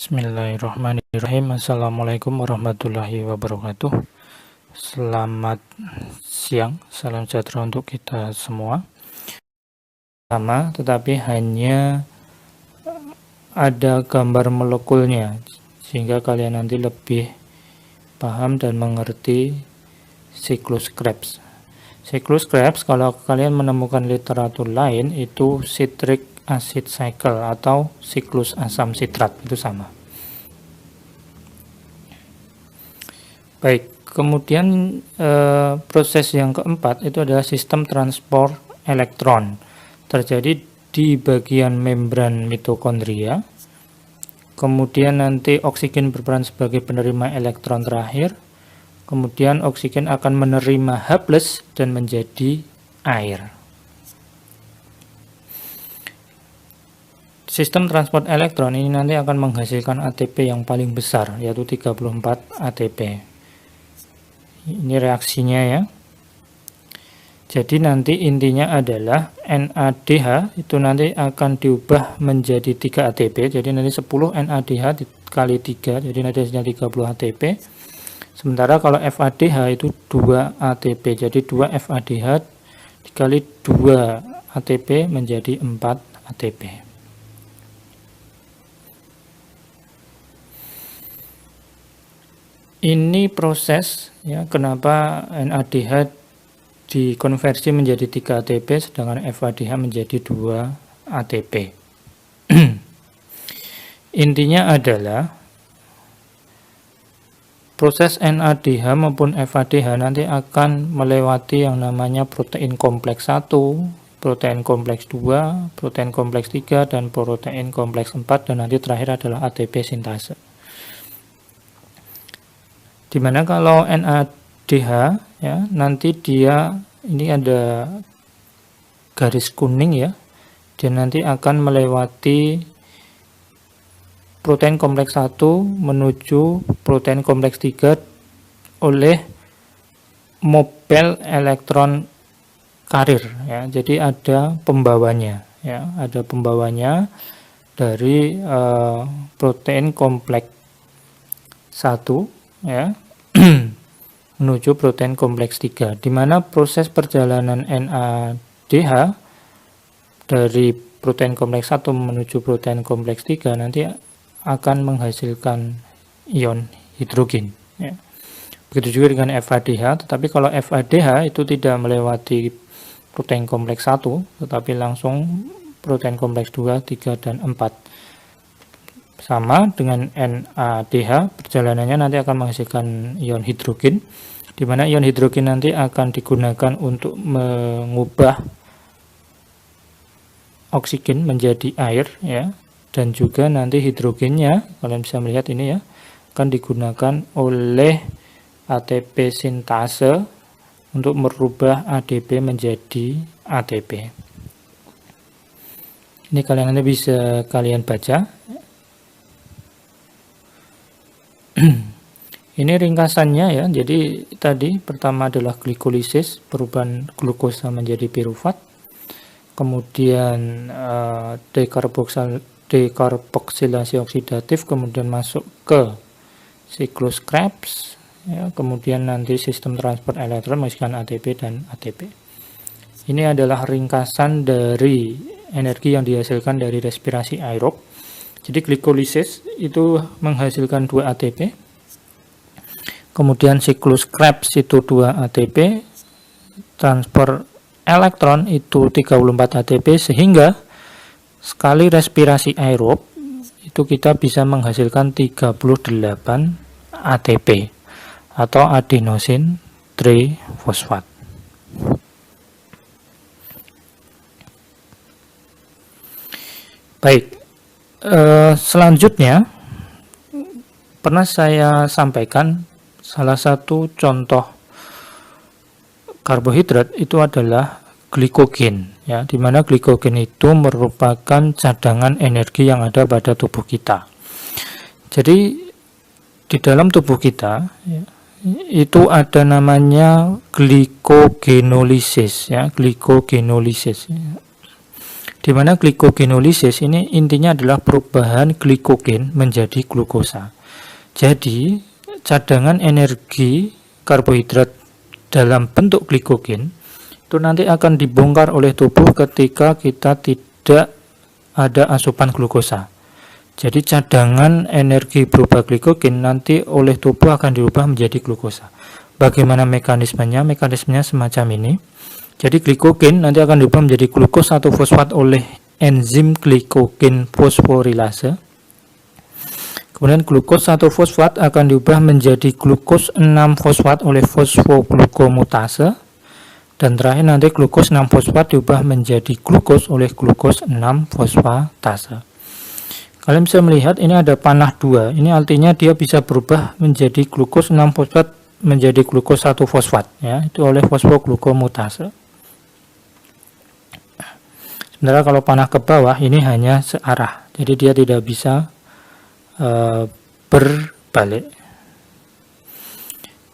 Bismillahirrahmanirrahim. Assalamualaikum warahmatullahi wabarakatuh. Selamat siang, salam sejahtera untuk kita semua. Sama, tetapi hanya ada gambar molekulnya, sehingga kalian nanti lebih paham dan mengerti siklus Krebs. Siklus Krebs, kalau kalian menemukan literatur lain, itu citric acid cycle atau siklus asam sitrat, itu sama. Baik, kemudian proses yang keempat itu adalah sistem transport elektron. Terjadi di bagian membran mitokondria. Kemudian nanti oksigen berperan sebagai penerima elektron terakhir. Kemudian oksigen akan menerima H+ dan menjadi air. Sistem transport elektron ini nanti akan menghasilkan ATP yang paling besar, yaitu 34 ATP. Ini reaksinya ya. Jadi nanti intinya adalah NADH itu nanti akan diubah menjadi 3 ATP. Jadi nanti 10 NADH kali 3, jadi nanti hasilnya 30 ATP. Sementara kalau FADH itu 2 ATP. Jadi 2 FADH dikali 2 ATP menjadi 4 ATP. Ini proses ya, kenapa NADH dikonversi menjadi 3 ATP sedangkan FADH menjadi 2 ATP. Intinya adalah proses NADH maupun FADH nanti akan melewati yang namanya protein kompleks 1, protein kompleks 2, protein kompleks 3, dan protein kompleks 4, dan nanti terakhir adalah ATP sintase. Dimana kalau NADH ya, nanti dia ini ada garis kuning ya, dia nanti akan melewati protein kompleks 1 menuju protein kompleks 3 oleh mobile elektron karir ya. Jadi ada pembawanya ya, ada pembawanya dari protein kompleks 1 ya menuju protein kompleks 3, di mana proses perjalanan NADH dari protein kompleks 1 menuju protein kompleks 3 nanti akan menghasilkan ion hidrogen ya. Begitu juga dengan FADH, tetapi kalau FADH itu tidak melewati protein kompleks 1 tetapi langsung protein kompleks 2, 3, dan 4. Sama dengan NADH, perjalanannya nanti akan menghasilkan ion hidrogen, di mana ion hidrogen nanti akan digunakan untuk mengubah oksigen menjadi air ya, dan juga nanti hidrogennya kalian bisa melihat ini ya, akan digunakan oleh ATP sintase untuk merubah ADP menjadi ATP. Ini kalian nanti bisa kalian baca. Ini ringkasannya ya. Jadi tadi pertama adalah glikolisis, perubahan glukosa menjadi pirufat, kemudian dekarboksilasi oksidatif, kemudian masuk ke siklus Krebs ya, kemudian nanti sistem transport elektron menghasilkan ATP dan ATP. Ini adalah ringkasan dari energi yang dihasilkan dari respirasi aerob. Jadi glikolisis itu menghasilkan 2 ATP, kemudian siklus Krebs itu 2 ATP, transfer elektron itu 34 ATP, sehingga sekali respirasi aerob itu kita bisa menghasilkan 38 ATP atau adenosin trifosfat. Baik. Selanjutnya pernah saya sampaikan salah satu contoh karbohidrat itu adalah glikogen ya, di mana glikogen itu merupakan cadangan energi yang ada pada tubuh kita. Jadi di dalam tubuh kita ya, itu ada namanya glikogenolisis ya, glikogenolisis ya. di mana glikogenolisis ini intinya adalah perubahan glikogen menjadi glukosa. Jadi, cadangan energi karbohidrat dalam bentuk glikogen itu nanti akan dibongkar oleh tubuh ketika kita tidak ada asupan glukosa. Jadi, cadangan energi berupa glikogen nanti oleh tubuh akan dirubah menjadi glukosa. Bagaimana mekanismenya? Mekanismenya semacam ini. Jadi glikogen nanti akan diubah menjadi glukos 1 fosfat oleh enzim glikogen fosforilase. Kemudian glukos 1 fosfat akan diubah menjadi glukos 6 fosfat oleh fosfoglukomutase. Dan terakhir nanti glukos 6 fosfat diubah menjadi glukos oleh glukos 6 fosfatase. Kalian bisa melihat ini ada panah 2. Ini artinya dia bisa berubah menjadi glukos 6 fosfat menjadi glukos 1 fosfat, ya, itu oleh fosfoglukomutase. Sementara kalau panah ke bawah ini hanya searah, jadi dia tidak bisa berbalik.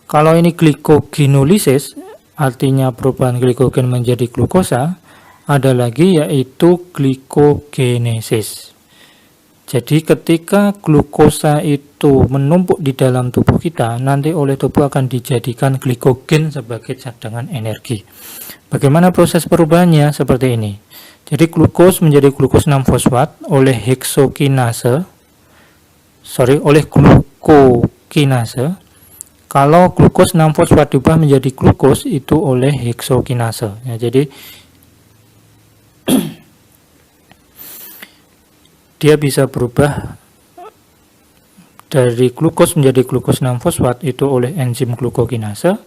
Kalau ini glikogenolisis, artinya perubahan glikogen menjadi glukosa, ada lagi yaitu glikogenesis. Jadi ketika glukosa itu menumpuk di dalam tubuh kita, nanti oleh tubuh akan dijadikan glikogen sebagai cadangan energi. Bagaimana proses perubahannya? Seperti ini. Jadi glukos menjadi glukos 6 fosfat oleh oleh glukokinase. Kalau glukos 6 fosfat diubah menjadi glukos itu oleh heksokinase. Ya, jadi dia bisa berubah dari glukos menjadi glukos 6 fosfat itu oleh enzim glukokinase.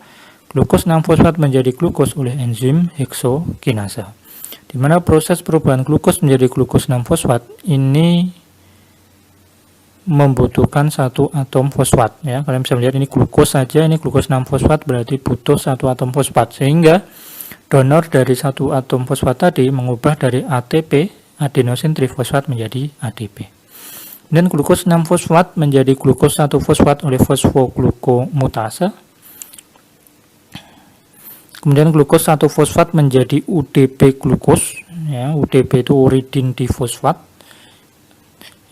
Glukos 6 fosfat menjadi glukos oleh enzim heksokinase. Di mana proses perubahan glukos menjadi glukos 6 fosfat ini membutuhkan 1 atom fosfat, ya. Kalian bisa melihat ini glukos saja, ini glukos 6 fosfat berarti butuh 1 atom fosfat, sehingga donor dari 1 atom fosfat tadi mengubah dari ATP adenosin trifosfat menjadi ADP. Dan glukos 6 fosfat menjadi glukos 1 fosfat oleh fosfoglukomutase. Kemudian glukos 1 fosfat menjadi UDP glukos, ya, UDP itu uridin difosfat.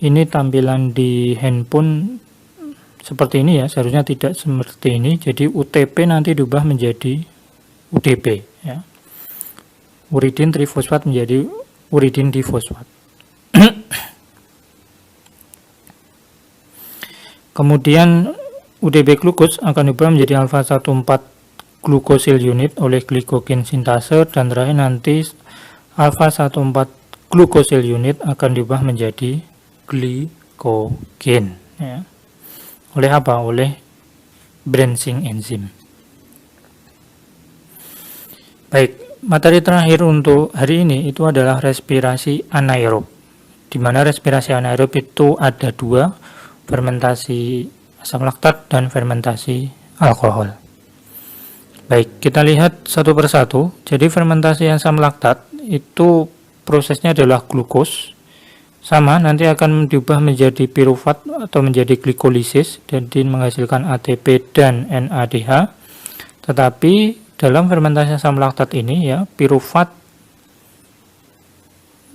Ini tampilan di handphone seperti ini, ya, seharusnya tidak seperti ini. Jadi UTP nanti diubah menjadi UDP, ya. Uridin trifosfat menjadi uridin difosfat. Kemudian UDP glukos akan diubah menjadi alfa 14 glukosil unit oleh glikogen sintase, dan terakhir nanti alfa 14 glukosil unit akan diubah menjadi glikogen, ya. Oleh apa? Oleh branching enzim. Baik, materi terakhir untuk hari ini itu adalah respirasi anaerob. Di mana respirasi anaerob itu ada 2, fermentasi asam laktat dan fermentasi alkohol. Baik, kita lihat satu persatu. Jadi fermentasi asam laktat itu prosesnya adalah glukos. Sama, nanti akan diubah menjadi pirufat atau menjadi glikolisis dan menghasilkan ATP dan NADH. Tetapi dalam fermentasi asam laktat ini, ya, pirufat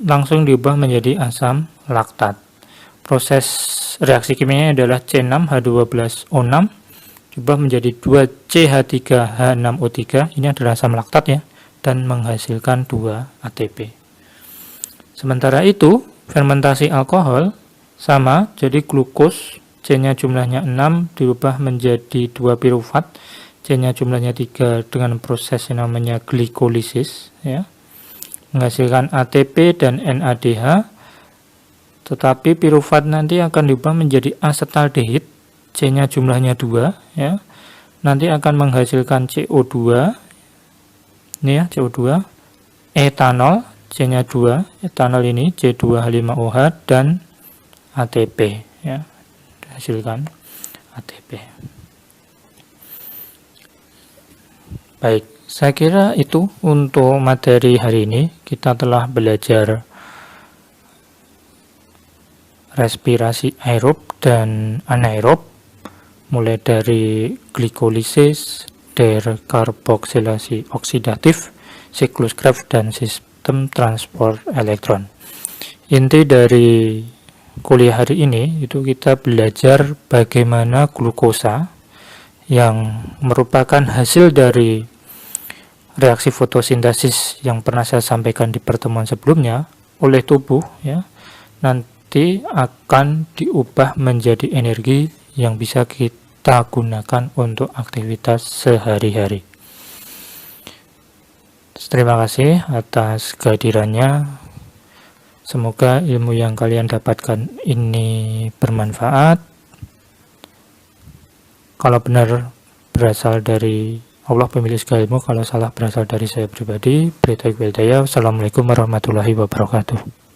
langsung diubah menjadi asam laktat. Proses reaksi kimianya adalah C6H12O6 diubah menjadi 2CH3H6O3. Ini adalah asam laktat, ya, dan menghasilkan 2 ATP. Sementara itu fermentasi alkohol sama, jadi glukos C-nya jumlahnya 6 diubah menjadi 2 pirufat, C-nya jumlahnya 3 dengan proses yang namanya glikolisis, ya, menghasilkan ATP dan NADH. Tetapi pirufat nanti akan diubah menjadi asetaldehid, C-nya jumlahnya 2, ya. Nanti akan menghasilkan CO2. Ini, ya, CO2, etanol, C-nya 2, etanol ini C2H5OH dan ATP, ya. Hasilkan ATP. Baik, saya kira itu untuk materi hari ini. Kita telah belajar respirasi aerob dan anaerob, mulai dari glikolisis, dekarboksilasi oksidatif, siklus Krebs, dan sistem transport elektron. Inti dari kuliah hari ini itu kita belajar bagaimana glukosa yang merupakan hasil dari reaksi fotosintesis yang pernah saya sampaikan di pertemuan sebelumnya oleh tubuh ya, nanti akan diubah menjadi energi yang bisa kita gunakan untuk aktivitas sehari-hari. Terima kasih atas kehadirannya. Semoga ilmu yang kalian dapatkan ini bermanfaat. Kalau benar berasal dari Allah pemilik segala ilmu, kalau salah berasal dari saya pribadi. Assalamualaikum warahmatullahi wabarakatuh.